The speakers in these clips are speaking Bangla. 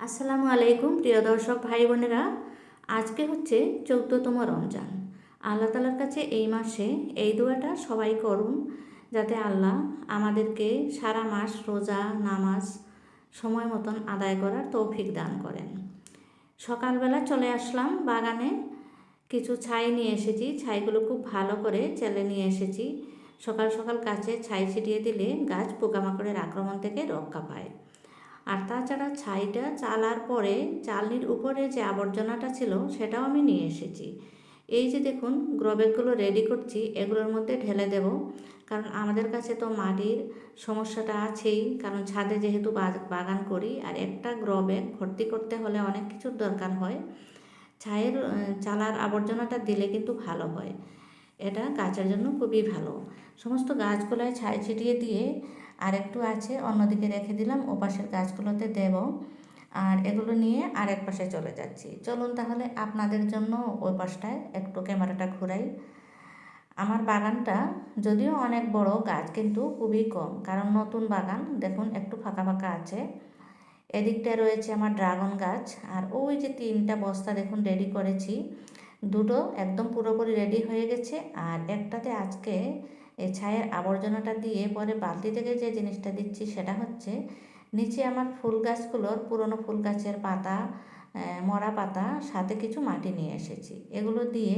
আসসালামু আলাইকুম প্রিয় দর্শক ভাই বোনেরা। আজকে হচ্ছে 14তম রমজান। আল্লাহ তালার কাছে এই মাসে এই দোয়াটা সবাই করুন, যাতে আল্লাহ আমাদেরকে সারা মাস রোজা নামাজ সময় মতন আদায় করার তৌফিক দান করেন। সকালবেলা চলে আসলাম বাগানে, কিছু ছাই নিয়ে এসেছি। ছাইগুলো খুব ভালো করে চেলে নিয়ে এসেছি। সকাল সকাল গাছে ছাই ছিটিয়ে দিলে গাছ পোকামাকড়ের আক্রমণ থেকে রক্ষা পায়। আর তাছাড়া ছাইটা চালার পরে চালনির উপরে যে আবর্জনাটা ছিল সেটাও আমি নিয়ে এসেছি। এই যে দেখুন গ্রোব্যাগগুলো রেডি করছি, এগুলোর মধ্যে ঢেলে দেব। কারণ আমাদের কাছে তো মাটির সমস্যাটা আছেই, কারণ ছাদে যেহেতু বাগান করি, আর একটা গ্রোব্যাগ ভর্তি করতে হলে অনেক কিছুর দরকার হয়। ছাইয়ের চালার আবর্জনাটা দিলে কিন্তু ভালো হয়, এটা গাছের জন্য খুবই ভালো। সমস্ত গাছগুলোয় ছাই ছিটিয়ে দিয়ে আর একটু আছে অন্যদিকে রেখে দিলাম, ওপাশের গাছগুলোতে দেব। আর এগুলো নিয়ে আর এক পাশে চলে যাচ্ছি। চলুন তাহলে আপনাদের জন্য ওই পাশটায় একটু ক্যামেরাটা ঘুরাই। আমার বাগানটা যদিও অনেক বড়, গাছ কিন্তু খুবই কম, কারণ নতুন বাগান। দেখুন একটু ফাঁকা ফাঁকা আছে। এদিকটায় রয়েছে আমার ড্রাগন গাছ, আর ওই যে 3টা বস্তা দেখুন রেডি করেছি, দুটো একদম পুরোপুরি রেডি হয়ে গেছে। আর একটাতে আজকে এই ছায়ের আবর্জনাটা দিয়ে পরে বালতি থেকে যে জিনিসটা দিচ্ছি সেটা হচ্ছে নিচে আমার ফুল গাছগুলোর পুরনো ফুল গাছের পাতা, মরা পাতা, সাথে কিছু মাটি নিয়ে এসেছি। এগুলো দিয়ে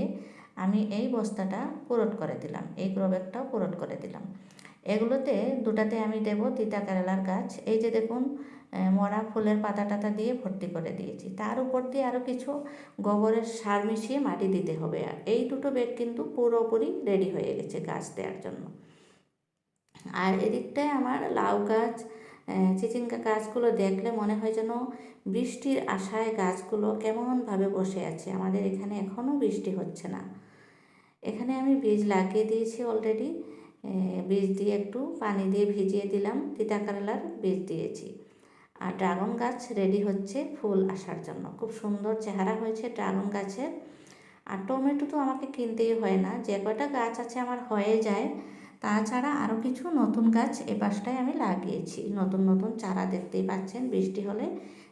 আমি এই বস্তাটা পুরট করে দিলাম, এই গ্রোব্যাগটাও পুরট করে দিলাম। এগুলোতে দুটাতে আমি দেব তিতা কেরালার গাছ। এই যে দেখুন মরা ফুলের পাতা টাতা দিয়ে ভর্তি করে দিয়েছি। তার উপর দিয়ে আরও কিছু গোবরের সার মিশিয়ে মাটি দিতে হবে। আর এই দুটো ব্যাগ কিন্তু পুরোপুরি রেডি হয়ে গেছে গাছ দেওয়ার জন্য। আর এদিকটায় আমার লাউ গাছ, চিচিঙ্গা গাছগুলো দেখলে মনে হয় যেন বৃষ্টির আশায় গাছগুলো কেমনভাবে বসে আছে। আমাদের এখানে এখনও বৃষ্টি হচ্ছে না। এখানে আমি বীজ লাগিয়ে দিয়েছি অলরেডি। বীজ দিয়ে একটু পানি দিয়ে ভিজিয়ে দিলাম, তিতা কেরালার বীজ দিয়েছি। আর ড্রাগন গাছ রেডি হচ্ছে ফুল আসার জন্য। খুব সুন্দর চেহারা হয়েছে ড্রাগন গাছের। আর টমেটো তো আমাকে কিনতেই হয় না, যে কয়টা গাছ আছে আমার হয়ে যায়। তাছাড়া আরও কিছু নতুন গাছ এ পাশটায় আমি লাগিয়েছি। নতুন নতুন চারা দেখতেই পাচ্ছেন, বৃষ্টি হলে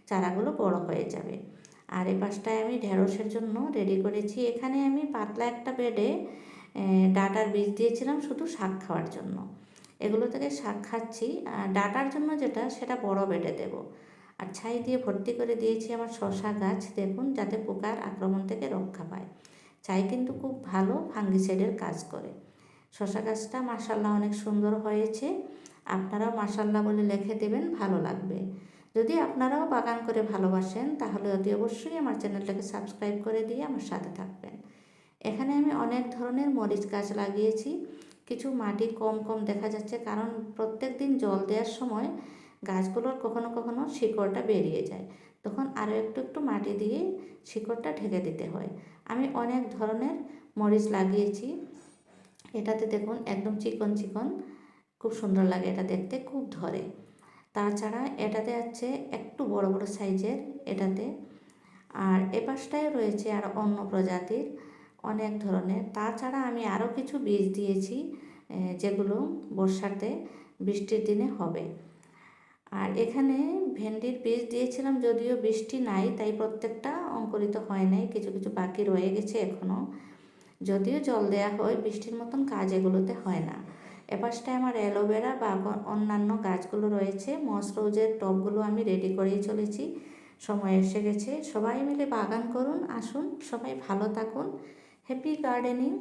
চারাগুলো বড় হয়ে যাবে। আর এ পাশটায় আমি ঢেঁড়সের জন্য রেডি করেছি। এখানে আমি পাতলা একটা বেডে ডাঁটার বীজ দিয়েছিলাম শুধু শাক খাওয়ার জন্য। এগুলো থেকে শাক খাচ্ছি। আর ডাঁটার জন্য যেটা সেটা বড় বেডে দেব। আর ছাই দিয়ে ভর্তি করে দিয়েছি আমার শশা গাছ, দেখুন যাতে পোকার আক্রমণ থেকে রক্ষা পায়। ছাই কিন্তু খুব ভালো ফাঙ্গিসাইডের কাজ করে। শশা গাছটা মাশাল্লাহ অনেক সুন্দর হয়েছে। আপনারাও মাশাল্লাহ বলে লিখে দেবেন, ভালো লাগবে। যদি আপনারাও বাগান করে ভালোবাসেন তাহলে অতি অবশ্যই আমার চ্যানেলটাকে সাবস্ক্রাইব করে দিয়ে আমার সাথে থাকবেন। এখানে আমি অনেক ধরনের মরিচ গাছ লাগিয়েছি। কিছু মাটি কম কম দেখা যাচ্ছে, কারণ প্রত্যেক দিন জল দেওয়ার সময় গাছগুলোর কখনো কখনো শিকড়টা বেরিয়ে যায়, তখন আরও একটু একটু মাটি দিয়ে শিকড়টা ঢেকে দিতে হয়। আমি অনেক ধরনের মরিচ লাগিয়েছি। এটাতে দেখুন একদম চিকন চিকন, খুব সুন্দর লাগে, এটা দেখতে খুব ধরে। তাছাড়া এটাতে আছে একটু বড় বড় সাইজের এটাতে। আর এ পাশটায় রয়েছে আর অন্য প্রজাতির অনেক ধরনের। তাছাড়া আমি আরও কিছু বীজ দিয়েছি, যেগুলো বর্ষাতে বৃষ্টির দিনে হবে। আর এখানে ভেন্ডির বীজ দিয়েছিলাম, যদিও বৃষ্টি নাই তাই প্রত্যেকটা অঙ্কুরিত হয় নাই, কিছু কিছু বাকি রয়ে গেছে এখনও। যদিও জল দেওয়া হয়, বৃষ্টির মতন কাজ এগুলোতে হয় না। এপাশটায় আমার অ্যালোভেরা বা অন্যান্য গাছগুলো রয়েছে। মস রোজের টবগুলো আমি রেডি করেই চলেছি, সময় এসে গেছে। সবাই মিলে বাগান করুন, আসুন, সবাই ভালো থাকুন। Happy gardening.